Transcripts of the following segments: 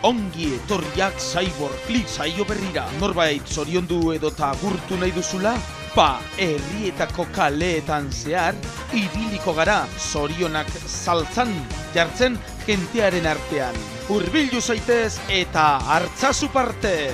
Ongi etorriak Cyborg Clip saio berrira. Norbait zoriondu edota gurtu nahi duzula? Herrietako kaleetan zehar, ibiliko gara zorionak saltzan, jartzen jentearen artean. Hurbildu zaitez eta hartzazu parte!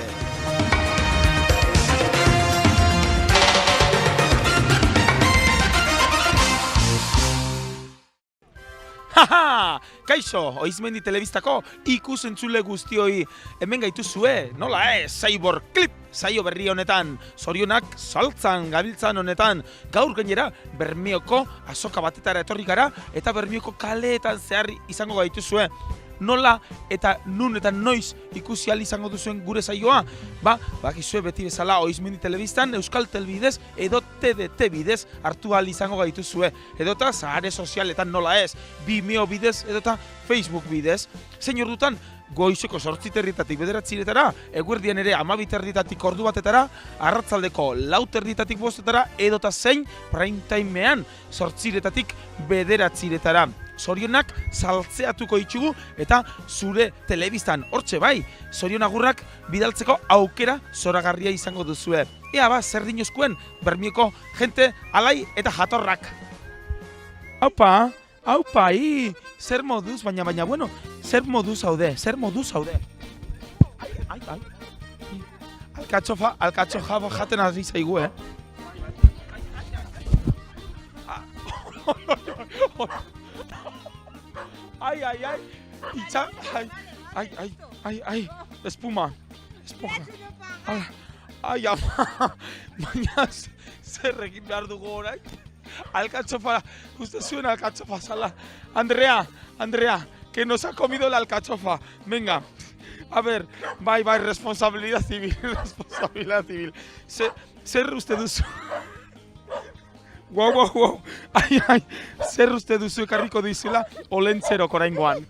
Haha! Kaixo, Oizmendi Telebistako ikusentzule guztioi hemen gaituzue, nola Cyborg Clip saio berri honetan, zorionak saltzan gabiltzan honetan, gaur gainera Bermeoko azoka batetara etorri gara eta Bermeoko kaleetan zehar izango gaituzue. Nola eta nun eta noiz ikusi ahal izango duzuen gure saioa? Bakizue beti bezala Oizmendi Telebistan, Euskal Telbidez edo TDT bidez hartu ahal izango gaituzue. Edota sare sozialetan nola ez, Vimeo bidez edota Facebook bidez. Zein ordutan, goizeko 8:00 bederatziretara, eguerdian ere 12:00 ordu batetara, arratzaldeko 4:00 5:00 edota zein prime timean 8:00 bederatziretara. Zorionak saltzeatuko ditugu eta zure telebistan hortxe bai, zorion agurrak bidaltzeko aukera zoragarria izango duzue. Ea zer dinozkuen Bermioko jente alai eta jatorrak. Aupa, zer moduz, baina, bueno, zer moduz haude. Ai. Alkatxofa jaten ari zaigu, Ai, itxa, ai, espuma, esponja. Ai, ama, baina zer egin behar dugu orain. Alcachofa, uste zuen alcachofa zala. Andrea, que nos ha comido la alcachofa. Venga, a ver, bai, responsabilidad civil. Zer uste duzu? Wow. Ai, zer uste duzu ekarriko dizula olentzero oraingoan.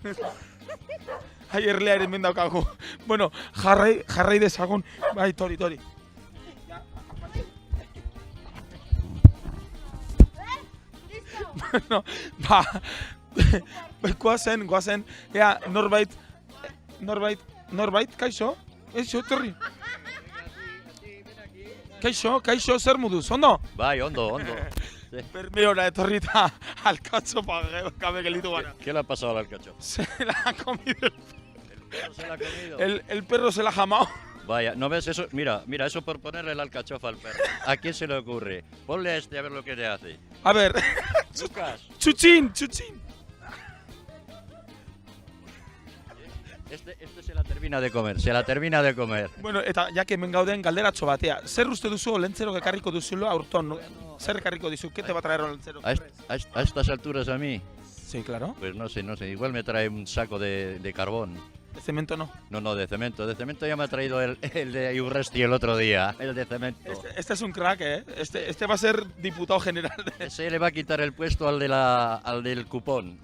Ai, erlea ere hemen daukagu. Bueno, jarrai dezagun. Bai, tori. Bueno, goazen, ea, norbait, kaixo? Eixo, etorri. Kaixo, zer moduz, ondo? Bai, ondo. Bermeora etorri eta alcachofa gabe gelitu gara. ¿Qué le ha pasado al alcachofa? Se la ha comido. ¿El perro se la ha comido? El perro se la ha jamado. Vaya, ¿no ves eso? Mira, eso por ponerle el alcachofa al perro. ¿A quién se le ocurre? Ponle a este a ver lo que te hace. A ver. Lucas. Chuchín. Este se la termina de comer. Bueno, eta ya que hemen gauden galderatxo batea. Zer uste duzu olentzero ekarriko duzulo aurton? Zer ekarriko dizu? ¿Qué te va a traer olentzero? ¿A estas alturas a mí? Sí, claro. Pues no sé. Igual me trae un saco de carbón. De cemento no. No, de cemento. De cemento ya me ha traído el de Urresti el otro día. El de cemento. Este es un crack, Este va a ser diputado general. Ese le va a quitar el puesto al del cupón.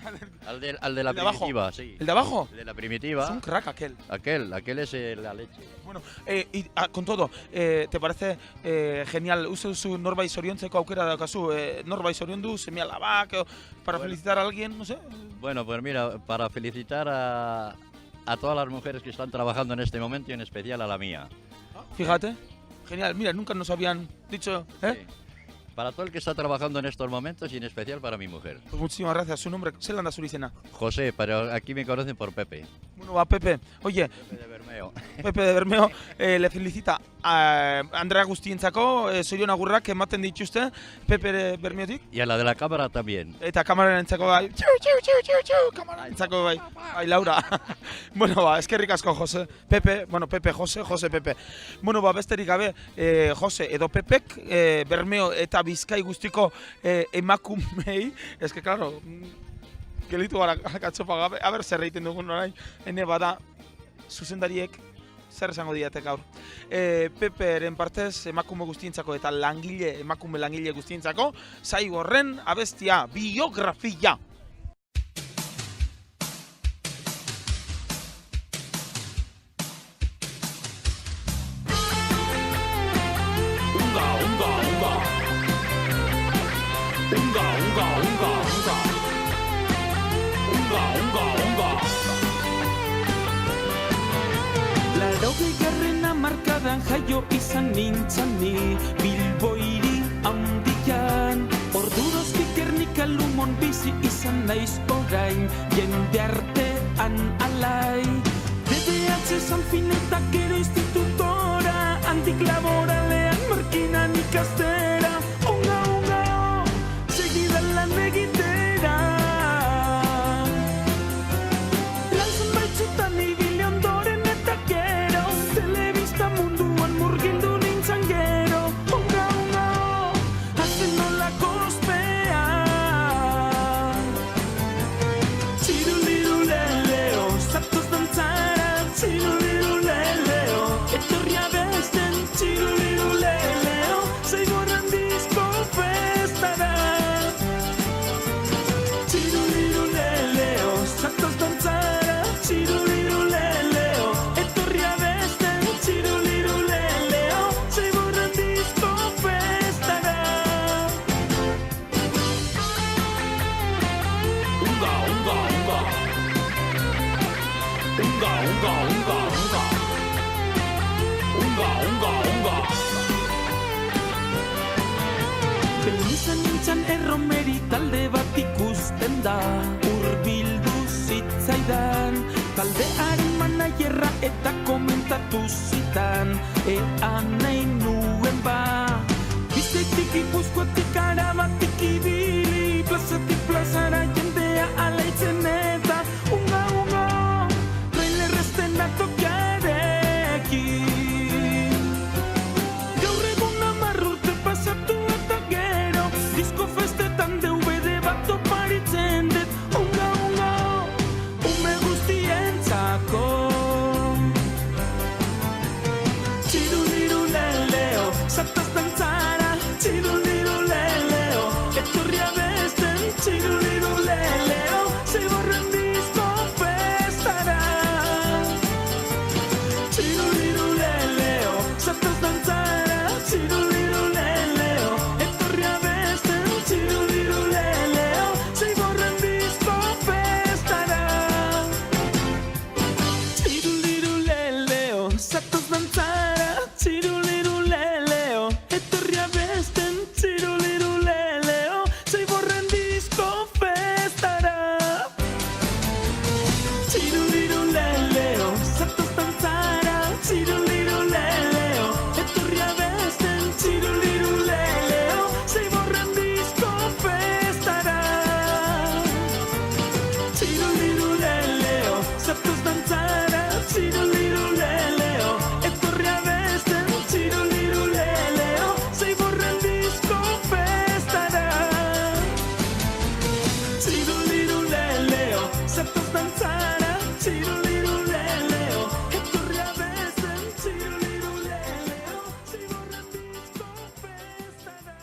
Al de la primitiva, sí. ¿El de abajo? El de la primitiva. Es un crack aquel. Aquel es la leche. Bueno, y con todo, ¿te parece genial? Uste duzu norbait zoriontzeko aukera daukazu, norbait zoriondu, seme alabak, para felicitar a alguien, no sé. Bueno, pues mira, para felicitar a todas las mujeres que están trabajando en este momento y en especial a la mía. Fíjate, genial, mira, nunca nos habían dicho, Sí. Para todo el que está trabajando en estos momentos y en especial para mi mujer. Pues muchísimas gracias, su nombre, zelan da zure izena? José, pero aquí me conocen por Pepe. Bueno, Pepe, oye, Pepe de Bermeo. Pepe de Bermeo le felicita a Andrea guztientzako, zorion agurrak ematen dituzte, Pepe de Bermeotik. Y a la de la cámara también. Eta kamerarentzako bai, txiu, kamerarentzako bai, Laura. Bueno, eskerrik asko, Jose, Pepe, Jose, Pepe. Bueno, besterik gabe, Jose edo Pepek, Bermeo eta Bizkai guztiko emakumei, eske, claro, gelitu gara alcachofa gabe, a ber, zer egiten dugun orain, ene bada, zuzendariek, zer esango diatek gaur. Peperen partez, emakume guztientzako eta emakume langile guztientzako, Cyborren abestia, biografia. Laurrigarren hamarkadan jaio izan nintzen ni Bilbo hiri handian Orduroztik Gernika Lumon bizi izan naiz orain Jende artean alai DDH San Fineta gero institutora Handik laboralean markinan ikastera Unga, segidan lan egitera Lanzan baitzutan ibili ondoren eta gero Telebista munduan murgildu nintzen gero Unga, hazen nolako ospea Txiruliruleleo, zatoz dantzara Txiruliruleleo, etorria besten Txiruliruleleo, zeigorran disko festara Txiruliruleleo, zatoz dantzara Txiruliruleleo, etorria besten Txiruliruleleo, zeigorran disko festara Unga, unga, unga Unga, unga, unga, unga Unga, unga, unga Belizan nintzen erromeri talde bat ikusten da Urbildu zitzaidan Taldearen manaierra eta komentatu zitan Ea nahi nuen ba Bizkaitik Gipuzkoatik Arabatik ibili Plazatik plazara jendea alaitzen eta Unga, trailer estenatu garekin Gaur egun 10 urte pasatu eta gero Disko festetan DVD bat oparitzen dut Unga, ume guztientzako Txiruliruleleo, zatoz dantzara Txiruliruleleo, etorria besten Txiruliruleleo, zeigorren disko festara Txiruliruleleo, zatoz dantzara Txiruliruleleo, etorria besten Txiruliruleleo, zeigorren disko festara Txiruliruleleo, zatoz dantzara Txiruliruleleo, etorria besten Txiruliruleleo, zeigorren disko festara Txiruliruleleo, zatoz dantzara Txiruliruleleo, etorria besten Txiruliruleleo, zeigorren disko festara Txiruliruleleo, zatoz dantzara Txiruliruleleo, etorria besten Txiruliruleleo, zeigorren disko festara Txiruliruleleo, zatoz dantzara Txiruliruleleo, etorria besten Txiruliruleleo, zeigorren disko festara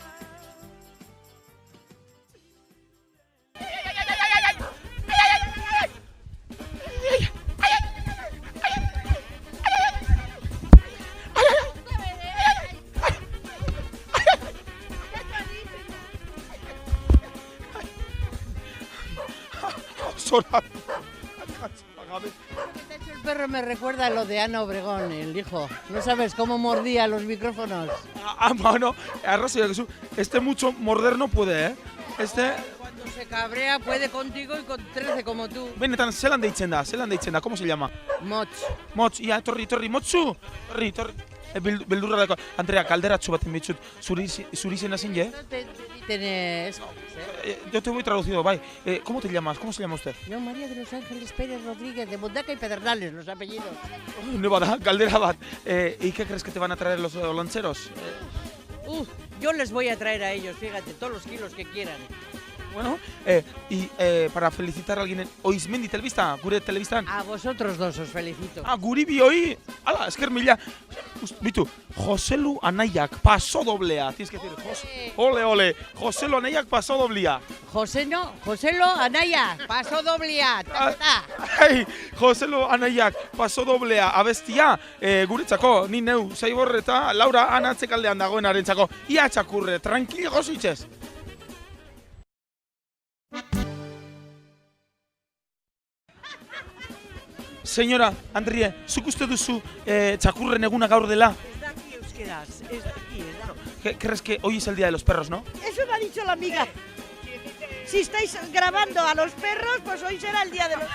Zora. El perro me recuerda a lo de Ana Obregón, el hijo. ¿No sabes cómo mordía los micrófonos? Bueno, arrazoia duzu. Este mucho morder no puede, ¿eh? Este... Cuando se cabrea puede contigo y con 13 como tú. Benetan, zelan deitzen da? ¿Cómo se llama? Moch. Motz, ia, etorri, motzu! Etorri. Beldurra dako. Andrea, kalderatxo baten bitxut. Zuri izena zin, je? Tienes... Yo te voy traducido, bai. ¿Cómo te llamas? ¿Cómo se llama usted? Yo, María de los Ángeles Pérez Rodríguez, de Mondaca y Pedernales, los apellidos. No bada, galdera bat. ¿Y qué crees que te van a traer los lancheros? Yo les voy a traer a ellos, fíjate, todos los kilos que quieran. Bueno, y para felicitar a alguien en Oizmendi Telebista, gure telebistan. A vosotros dos os felicito. Guri bioi, ala, esker mila. Bitu, Joselu Anaiak paso doblea. Tienes que decir, ole, Joselu Anaiak paso doblea. Joselo Anaya, paso doblea. Hey, Joselu Anaiak paso doblea abestia, guretzako, ni neu, Zaibor eta Laura anatzekaldean dagoenarentzako. Ia txakurre, tranquilo gozitzez. Señora, Andrie, zuk uste duzu txakurren eguna gaur dela? Es de aquí, euskaraz, es de aquí, es de aquí. ¿Crees que hoy es el día de los perros, no? Eso me ha dicho la amiga. Si estáis grabando a los perros, pues hoy será el día de los...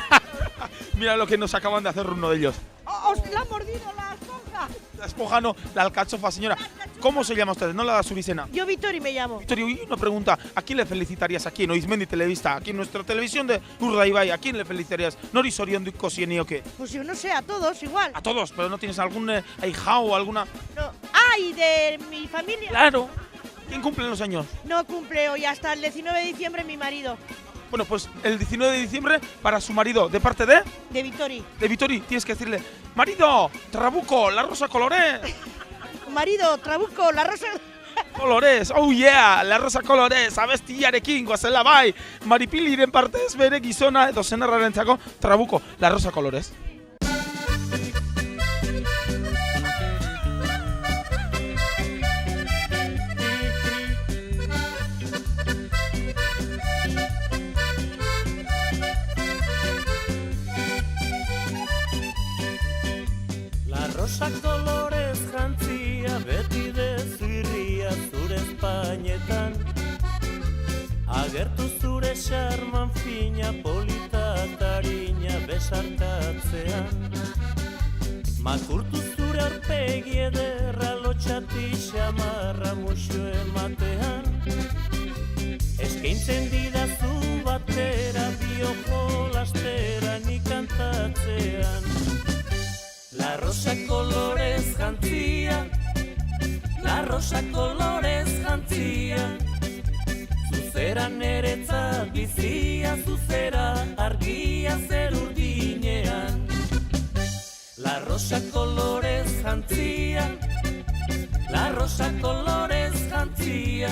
Mira lo que nos acaban de hacer uno de ellos. ¡Os la ha mordido la esponja! La esponja no, la alcachofa, señora. ¿Cómo se llama usted? No la da Suricena. Yo Vittori me llamo. Victoria, y una pregunta. ¿A quién le felicitarías aquí en Oizmendi Televista? Aquí en nuestra televisión de Urdaibai. ¿A quién le felicitarías? ¿Nori zorionduko zieni o qué? Pues yo no sé, a todos igual. A todos, pero ¿no tienes algún ahijao o alguna...? No. Ah, y de mi familia. Claro. ¿Quién cumple los años? No cumple hoy, hasta el 19 de diciembre mi marido, Bueno, pues el 19 de diciembre para su marido, de parte de Vittori. Vittori, tienes que decirle: marido, Trabuco, la rosa colorés. Marido, Trabuco, la rosa... Colorés, oh yeah, la rosa colorés, abestiarekin goazela bai. Maripiliren partez bere gizona edo senarrarentzako Trabuco, la rosa colorés. La rosa kolorez jantzia, beti dezirria zure espainetan. Agertu zure xarman fina, polita tarina besarkatzean. Makurtu zure aurpegi ederra, lotxati xamarra muxu ematean. Eskaintzen didazu batera, biojolastera nik kantatzean. La rosa colores jantzia, la rosa colores jantzia. Zuzera neretzat bizia, zuzera argia zer urdinean. La rosa colores jantzia, la rosa colores jantzia.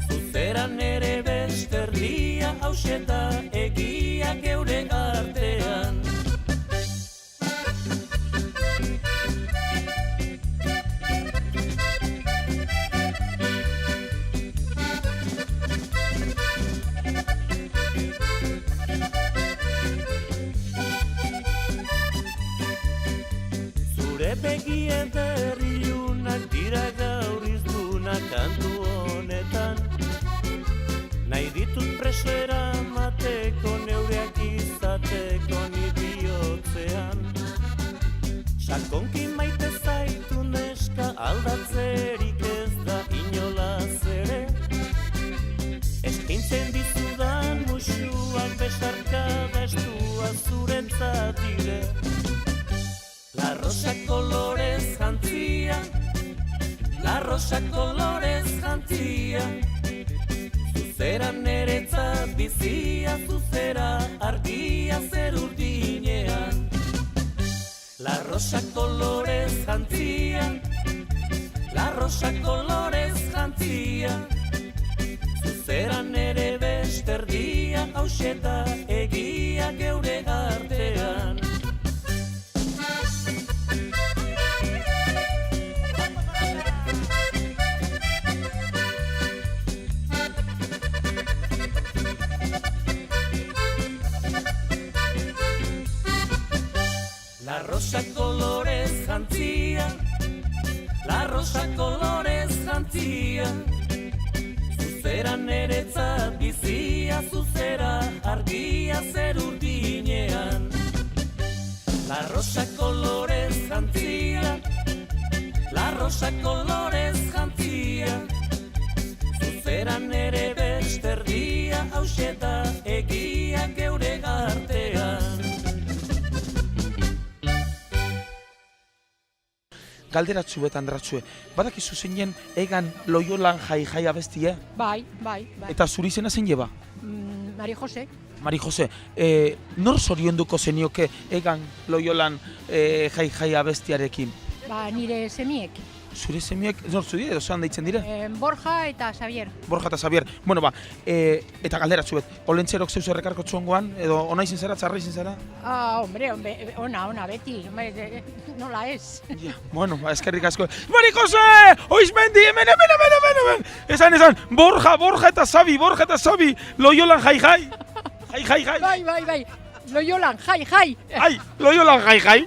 Zuzera nere beste erdia, hauxe da egia geure artean. Zure begi ederriunak dira gaur izdunak kantu honetan. Nahi ditut preso eramateko, neureak izateko ni bihotzean. Sakonki maite zaitu neska, aldatzerik ez da inolaz ere. Eskaintzen dizudan musuak besarkada estua zuretzat dire. La rosa colores jantzia, la rosa colores jantzia. Zuzera neretzat bizia, zuzera argia zer urdinean. La rosa colores jantzia, la rosa colores jantzia. Zuzera nere beste erdia, hauxe da egia geure artean. La rosa colores jantzia, la rosa colores jantzia. Zuzera neretzat bizia, zuzera argia zer urdinean. La rosa colores jantzia, la rosa colores jantzia. Zuzera nere beste erdia, hauxe da egia geure artean. Galderatzu eta Andratxue, badakizu zeinen egan Loiolan jai abestie? Bai. Eta zuri zena zein jeba? Mari Jose. Mari Jose, nor zorionduko zenioke egan Loiolan jai abestiarekin? Nire semiek. Zure semiek, nor zuri edo zean deitzen dire? Borja eta Xavier. Borja eta Xavier. Bueno, eta galderatzu bet, olentzerok zeuz errekarko txongoan, edo ona izen zara, txarra izen zara? Hombre, ona, beti. Nola ez. Ja, bueno, eskerrik asko. Mari Jose! Oizmendi, hemen! Esan, Borja eta Xavi, Loiolan jai. Jai. Bai. Loiolan, jai. Ai, Loiolan jai.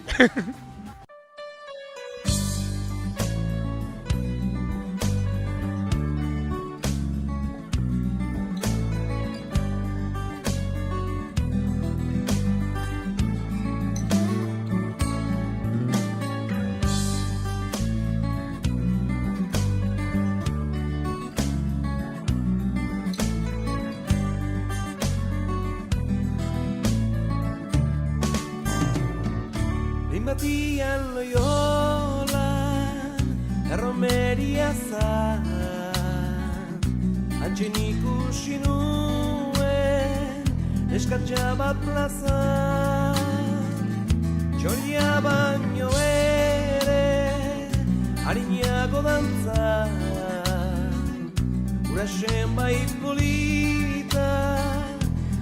Batian Loiolan, erromeria zan, Antxen ikusi nuen, eskatxa bat plazan, Txoria baino ere, harinago dantzan, Urasen bai polita,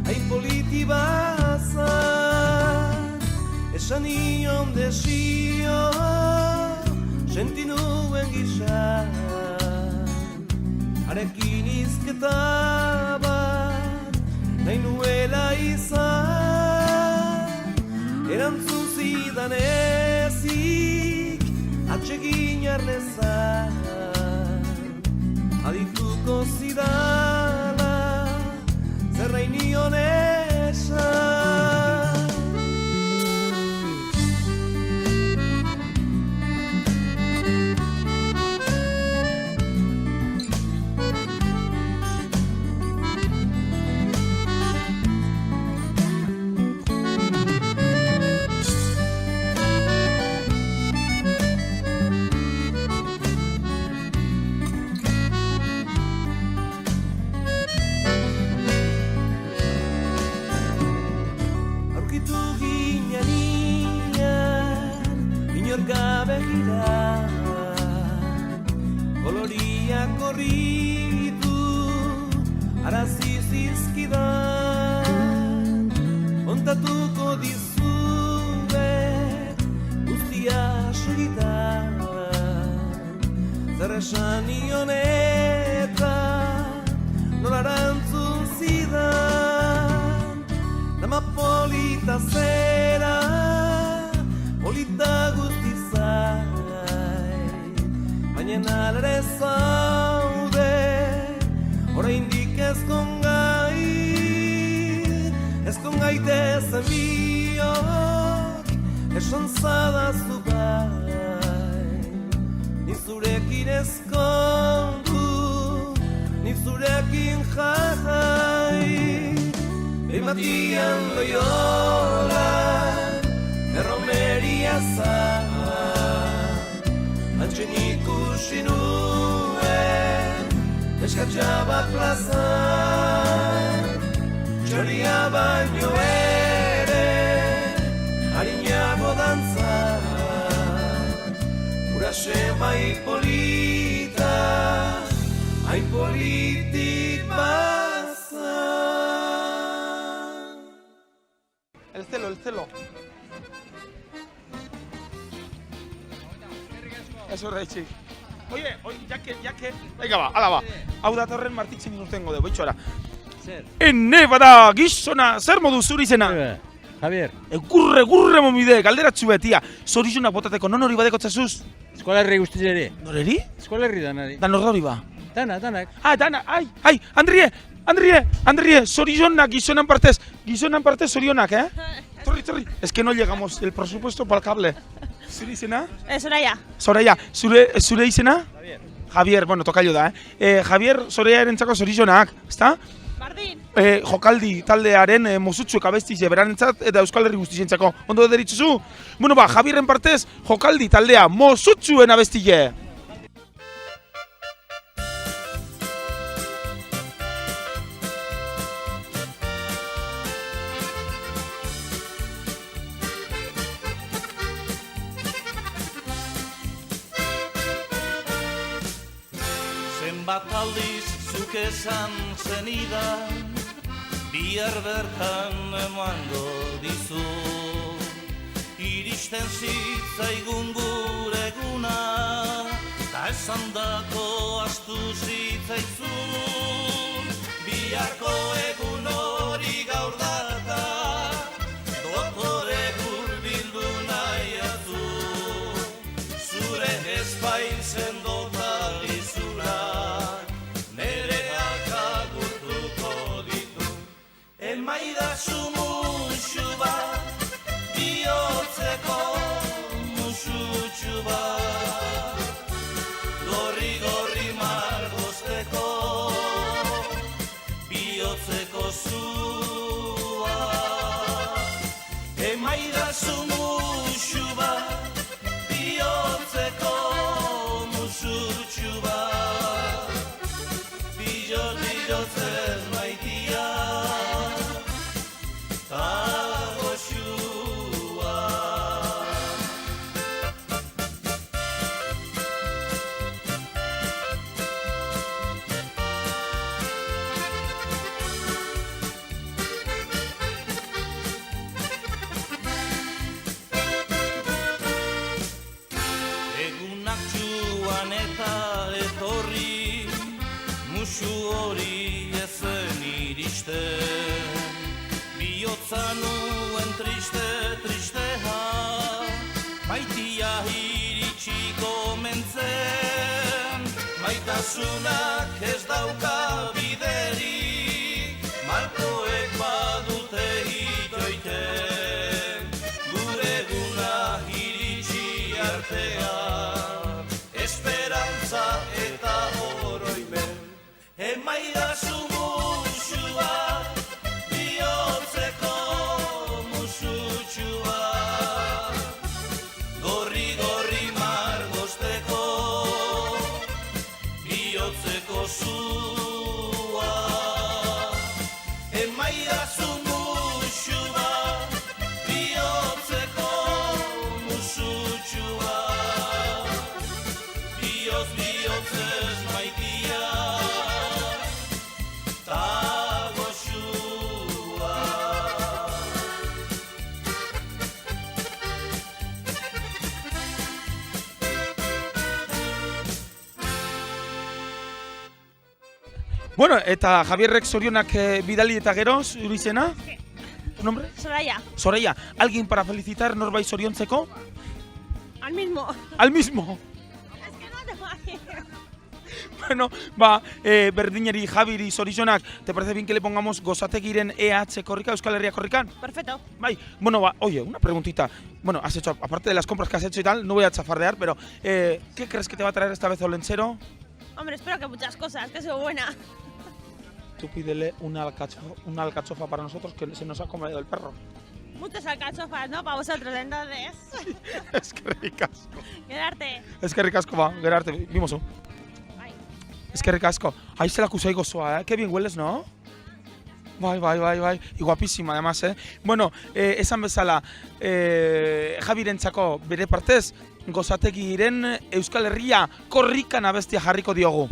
hain politi bazan, Esan nion desio, senti nuen gizan, Harekin izketa bat, nahi nuela izan, Erantzun zidan ezik, atsegin arlezan, Adituko zidala, zer nahi nion esan. Koloria korritu, arazi zizkidan, kontatuko dizuet, guztia segitan, zer esan nion eta nola erantzun zidan, dama polita zera, polita guztizan, baina alere zaude, oraindik ezkongaitezen biok, esan zadazu bai, ni zurekin ezkondu, ni zurekin jai, Batian Loiolan, erromeria zan, Antxen ikusi nuen, eskatxa bat plazan, Txoria baino ere, harinago dantzan, Urasen bai polita, hain politik bazan. El celo. Eso reitxik. Oye, ya que... Venga ba, ala ba. Hau datorren martitzen inurtengo de, boitxora. Zer? Ene bada gizona, zer modu zuri izena? Javier. Gurre momide, galderatxu betia. Zorizuna botateko, non hori badeko txasuz? Eskolarri guztiz ere. Noreri? Eskolarri danari. Dan hori ba? Danak. Ah, dana, ai, Andrie, zorizonak gizonan partez zorionak, Torri, es que no llegamos el presupuesto para el cable. ¿Zure izena? Soraya, zure izena? Javier, bueno, tokailo da, Javier, Soraya erentzako zorizonak, ezta? Bardin. Jokaldi taldearen mozutxuek abestize beranentzat eta Euskal Herri guztizentzako. Ondo deritzuzu? Bueno, ba, Javierren partez, jokaldi taldea mozutxuen abestile. Zenbat aldiz zuk esan zenidan, bihar bertan emango dizu. Iristen zitzaigun gure eguna, ta esandako astu zitzaizun. Biharko egun hori gaur data, Emaidazu musu bat, bihotzeko musutxu bat, gorri margozteko, bihotzeko zua. Emaidazu musu bat, bihotzeko musutxu bat, bihotzez maitia, ta goxua. Egunak joan eta etorri, musu hori ezen iristen, bihotza nuen tristea, maitia iritsiko mentzen, maitasunak ez dauka biderik, malkoek badute itoiten, gure eguna iritsi artean, esperantza eta oroimen. Emaidazu musua, bihotzeko musutxua, gorri margozteko, bihotzeko zua. Emaidazu musua, bihotzeko musutxua, bihotzez maitia, ta goxua. Bueno, eta Javierrek zorionak bidali eta gero, zure izena? ¿Tu nombre? Soraya, Soraya, ¿alguien para felicitar norbait zoriontzeko? al mismo. Al mismo. Es que no te vayas. Bueno, berdineri Javiri zorionak, ¿te parece bien que le pongamos gozategiren EH korrika, Euskal Herria korrikan? Perfecto. Bai, bueno, oye, una preguntita. Bueno, has hecho, aparte de las compras que has hecho y tal, no voy a chafardear, pero ¿qué crees que te va a traer esta vez Olentzero? Hombre, espero que muchas cosas, que soy buena. Tú pídele una alcachofa para nosotros que se nos ha comido el perro. Muchas alcachofas, ¿no? Para vosotros, entonces. Es que ricasco. Quedarte. Es que ricasco, va, Gerarte, vimos. Ay. Es que ricasco. Ahí se la acusó y gozoa, ¿eh? Qué bien hueles, ¿no? Bai. Y guapísima, además, ¿eh? Bueno, esan bezala, Javirentzako bere partez, gozategiren Euskal Herria korrikan abestia jarriko diogu.